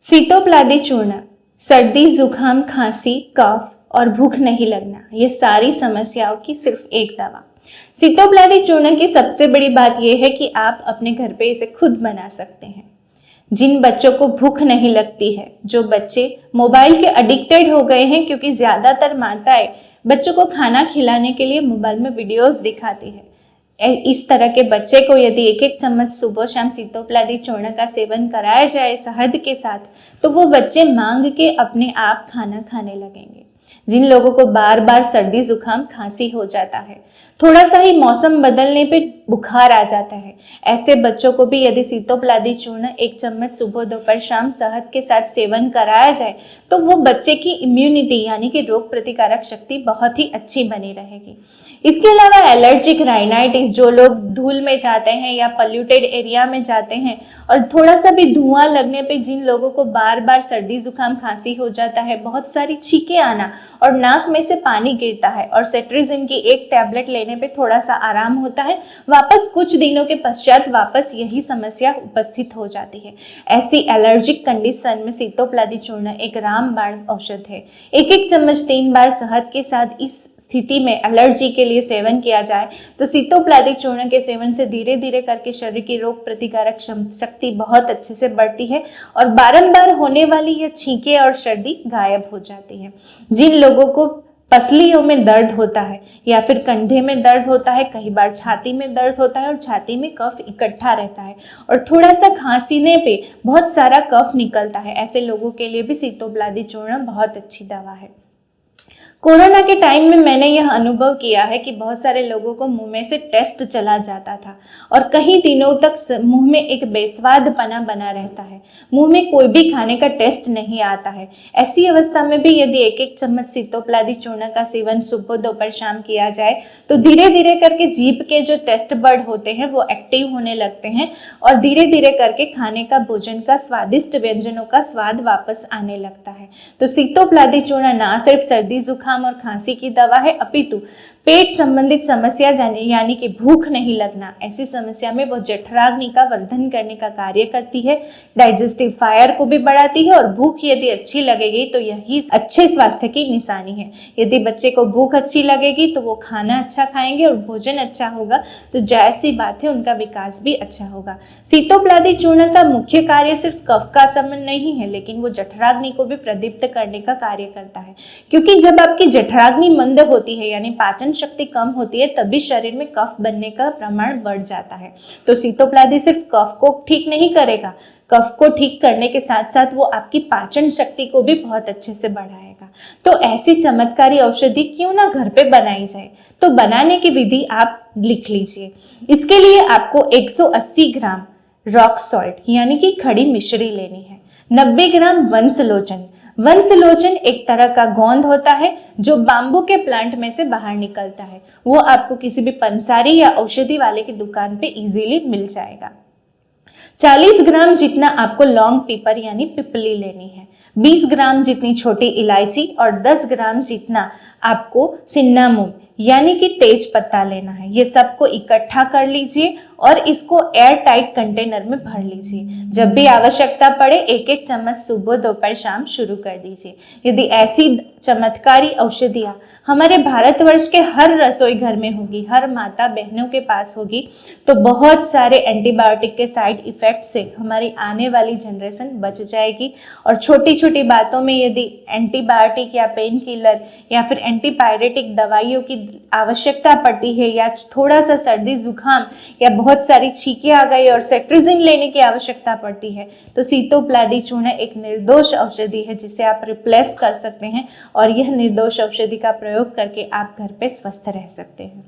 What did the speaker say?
सीतोप्लादी चूर्ण सर्दी, जुकाम, खांसी, कफ और भूख नहीं लगना, ये सारी समस्याओं की सिर्फ एक दवा। सीतोप्लादी चूर्ण की सबसे बड़ी बात यह है कि आप अपने घर पे इसे खुद बना सकते हैं। जिन बच्चों को भूख नहीं लगती है, जो बच्चे मोबाइल के एडिक्टेड हो गए हैं, क्योंकि ज्यादातर माताएं बच्चों को खाना खिलाने के लिए मोबाइल में वीडियोस दिखाती है, इस तरह के बच्चे को यदि एक एक चम्मच सुबह शाम सीतोप्लादी चूर्ण का सेवन कराया जाए शहद के साथ, तो वो बच्चे मांग के अपने आप खाना खाने लगेंगे। जिन लोगों को बार बार सर्दी, जुकाम, खांसी हो जाता है, थोड़ा सा ही मौसम बदलने पे बुखार आ जाता है, ऐसे बच्चों को भी यदि सीतोप्लादी चूर्ण एक चम्मच सुबह, दोपहर, शाम शहद के साथ सेवन कराया जाए, तो वो बच्चे की इम्यूनिटी यानी कि रोग प्रतिकारक शक्ति बहुत ही अच्छी बनी रहेगी। इसके अलावा एलर्जिक राइनाइटिस, जो लोग धूल में जाते हैं या पॉल्यूटेड एरिया में जाते हैं और थोड़ा सा भी धुआं लगने पे जिन लोगों को बार बार सर्दी, जुकाम, खांसी हो जाता है, बहुत सारी छींकें आना और नाक में से पानी गिरता है और सेट्रिजिन की एक टैबलेट लेने पे थोड़ा सा आराम होता है, वापस कुछ दिनों के पश्चात वापस यही समस्या उपस्थित हो जाती है। ऐसी एलर्जिक कंडीशन में सीतोप्लादी चूर्ण एक रामबाण औषध है। एक एक चम्मच 3 बार शहद के साथ इस स्थिति में एलर्जी के लिए सेवन किया जाए तो सीतोप्लादी चूर्ण के सेवन से धीरे धीरे करके शरीर की रोग प्रतिकारक शक्ति बहुत अच्छे से बढ़ती है और बारंबार होने वाली यह छींके और सर्दी गायब हो जाती है। जिन लोगों को पसलियों में दर्द होता है या फिर कंधे में दर्द होता है, कई बार छाती में दर्द होता है और छाती में कफ इकट्ठा रहता है और थोड़ा सा खांसीने पे बहुत सारा कफ निकलता है, ऐसे लोगों के लिए भी सीतोप्लादी चूर्ण बहुत अच्छी दवा है। कोरोना के टाइम में मैंने यह अनुभव किया है कि बहुत सारे लोगों को मुंह में से टेस्ट चला जाता था और कई दिनों तक मुंह में एक बेस्वाद पना बना रहता है, मुंह में कोई भी खाने का टेस्ट नहीं आता है। ऐसी अवस्था में भी यदि एक एक चम्मच सीतोप्लादी चूर्ण का सेवन सुबह, दोपहर, शाम किया जाए तो धीरे धीरे करके जीभ के जो टेस्ट बर्ड होते हैं वो एक्टिव होने लगते हैं और धीरे धीरे करके खाने का, भोजन का, स्वादिष्ट व्यंजनों का स्वाद वापस आने लगता है। तो सीतोप्लादी चूर्ण ना सिर्फ सर्दी, जुकाम और खांसी की दवा है, अपितु पेट संबंधित समस्या यानी कि भूख नहीं लगना, ऐसी समस्या में वो जठराग्नि का वर्धन करने का कार्य करती है, डाइजेस्टिव फायर को भी बढ़ाती है और भूख यदि अच्छी लगेगी तो यही अच्छे स्वास्थ्य की निशानी है। यदि बच्चे को भूख अच्छी लगेगी तो वो खाना अच्छा खाएंगे और भोजन अच्छा होगा तो जायज सी बात है उनका विकास भी अच्छा होगा। सीतोप्लादी चूर्ण का मुख्य कार्य सिर्फ कफ का शमन नहीं है, लेकिन वो जठराग्नि को भी प्रदीप्त करने का कार्य करता है, क्योंकि जब आपकी जठराग्नि मंद होती है यानी पाचन शक्ति कम होती है, तभी शरीर में कफ बनने का प्रमाण बढ़ जाता है। तो सीतोप्लादी सिर्फ कफ को ठीक नहीं करेगा, कफ को ठीक करने के साथ साथ वो आपकी पाचन शक्ति को भी बहुत अच्छे से बढ़ाएगा। तो ऐसी चमत्कारी औषधि क्यों ना घर पे बनाई जाए। तो बनाने की विधि आप लिख लीजिए। इसके लिए आपको 180 ग्राम रॉक सॉल्ट यानी कि खड़ी मिश्री लेनी है, 90 ग्राम वंशलोचन। वंशलोचन एक तरह का गोंद होता है जो बांबू के प्लांट में से बाहर निकलता है, वो आपको किसी भी पंसारी या औषधि वाले की दुकान पे इजीली मिल जाएगा। 40 ग्राम जितना आपको लौंग पीपर यानी पिपली लेनी है, 20 ग्राम जितनी छोटी इलायची और 10 ग्राम जितना आपको सिन्नामोम यानी कि तेज पत्ता लेना है। ये सबको इकट्ठा कर लीजिए और इसको एयर टाइट कंटेनर में भर लीजिए। जब भी आवश्यकता पड़े एक एक चम्मच सुबह, दोपहर, शाम शुरू कर दीजिए। यदि ऐसी चमत्कारी औषधियाँ हमारे भारतवर्ष के हर रसोई घर में होगी, हर माता बहनों के पास होगी, तो बहुत सारे एंटीबायोटिक के साइड इफेक्ट से हमारी आने वाली जनरेशन बच जाएगी। और छोटी छोटी बातों में यदि एंटीबायोटिक या पेन किलर या फिर एंटीपायरेटिक दवाइयों की आवश्यकता पड़ती है या थोड़ा सा सर्दी, जुकाम या बहुत सारी छींकें आ गई और सेट्रिजिन लेने की आवश्यकता पड़ती है, तो सीतोप्लादी चूर्ण एक निर्दोष औषधि है जिसे आप रिप्लेस कर सकते हैं और यह निर्दोष औषधि का प्रयोग करके आप घर पे स्वस्थ रह सकते हैं।